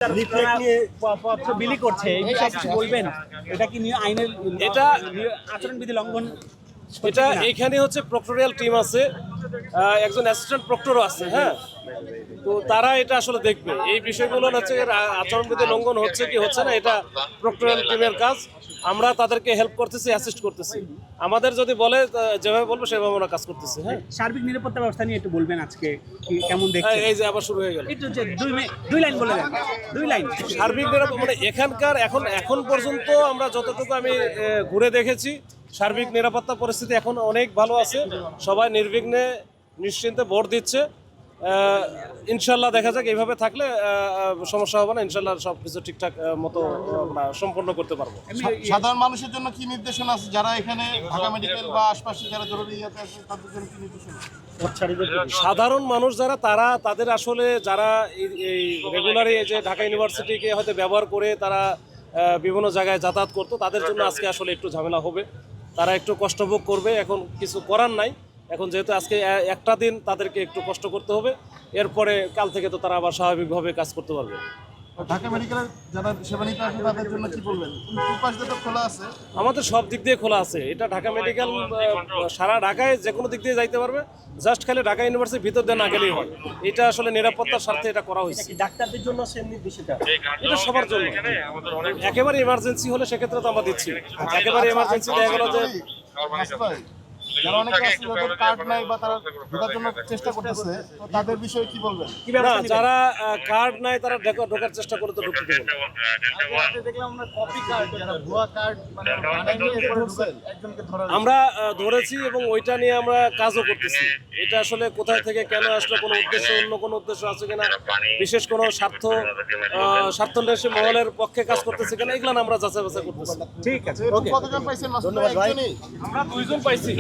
Leaflet নিয়ে পত্র বিলি করছে, এই বিষয়ে কিছু বলবেন? এটা কি আইনের এটা আচরণবিধি লঙ্ঘন? এটা এইখানে হচ্ছে প্রক্টোরিয়াল টিম আছে, একজন অ্যাসিস্ট্যান্ট প্রক্টরও আছে। হ্যাঁ, তো তারা এটা আসলে দেখবে এই বিষয়গুলো হচ্ছে আচরণবিধি লঙ্ঘন হচ্ছে কি হচ্ছে না, এটা প্রক্টোরিয়াল টিমের কাজ। আমরা তাদেরকে হেল্প করতেছি, অ্যাসিস্ট করতেছি। আমাদের যদি বলে যেভাবে বলবো সেভাবে আমরা কাজ করতেছি। হ্যাঁ, সার্বিক নিরাপত্তা ব্যবস্থা নিয়ে একটু বলবেন, আজকে কি কেমন দেখছেন? এই যে আবার শুরু হয়ে গেল। একটু যে দুই লাইন বলে দেন, 2 লাইন। সার্বিক নিরাপত্তা মানে এখানকার এখন পর্যন্ত আমরা যতটুকু আমি ঘুরে দেখেছি, সার্বিক নিরাপত্তা পরিস্থিতি এখন অনেক ভালো আছে। সবাই নির্বিঘ্নে নিশ্চিন্তে ভোট দিচ্ছে। ইনশাল্লাহ দেখা যাক, এইভাবে থাকলে সমস্যা হবে না। ইনশাল্লাহ সব কিছু ঠিকঠাক মতো আমরা সম্পন্ন করতে পারবো। সাধারণ মানুষের জন্য কি নির্দেশনা আছে, যারা এখানে ঢাকা মেডিকেল বা আশপাশে যারা জরুরি আছে তাদের জন্য কি নির্দেশনা? সাধারণ মানুষ যারা তাদের আসলে যারা এই রেগুলারই যে ঢাকা ইউনিভার্সিটিকে হয়তো ব্যবহার করে তারা বিভিন্ন জায়গায় যাতায়াত করতো, তাদের জন্য আজকে আসলে একটু ঝামেলা হবে। তারা একটু কষ্টভোগ করবে, এখন কিছু করার নাই। এখন যেহেতু আজকে একটা দিন তাদেরকে একটু কষ্ট করতে হবে, এরপরে কাল থেকে তো তারা আবার স্বাভাবিকভাবে কাজ করতে পারবে। ঢাকা মেডিকেলের যারা সেবা নিতে আসে তাদের জন্য কি বলবেন? দুপাশ দিয়ে তো খোলা আছে। আমাদের সব দিক দিয়ে খোলা আছে। এটা ঢাকা মেডিকেল সারা ঢাকায় যে কোনো দিক দিয়ে যাইতে পারবে, জাস্ট খালি ঢাকা ইউনিভার্সিটির ভিতর দিয়ে না গেলেই হয়। এটা আসলে নিরাপত্তার স্বার্থে এটা করা হয়েছে। ডাক্তারদের জন্য সেমনি বিষয়টা? এটা সবার জন্য। একেবারে ইমার্জেন্সি হলে সেক্ষেত্রে তো আমরা দিচ্ছি। একেবারে ইমার্জেন্সি দেখা গেল যে যারা অনেকে আছে যাদের কার্ড নাই বা তারা ঢোকার জন্য চেষ্টা করতেছে, তো তাদের বিষয়ে কি বলবেন? না, যারা কার্ড নাই তারা ঢোকার চেষ্টা করে তো ঢুকতে দেবো না। দেখলাম আমরা কপি কার্ড, যারা ভুয়া কার্ড মানে আমরা ধরেছি এবং ওইটা নিয়ে আমরা কাজও করতেছি। এটা আসলে কোথায় থেকে কেন আসলে, কোনো উদ্দেশ্য, অন্য কোনো উদ্দেশ্য আছে কিনা, বিশেষ কোনো স্বার্থন্বেষী মহলের পক্ষে কাজ করতেছে কিনা, এগুলো আমরা যাচাই বাছাই করতেছি। ঠিক আছে, কতজন পাইছেন? ধন্যবাদ ভাই। আমরা 2 জন পাইছি।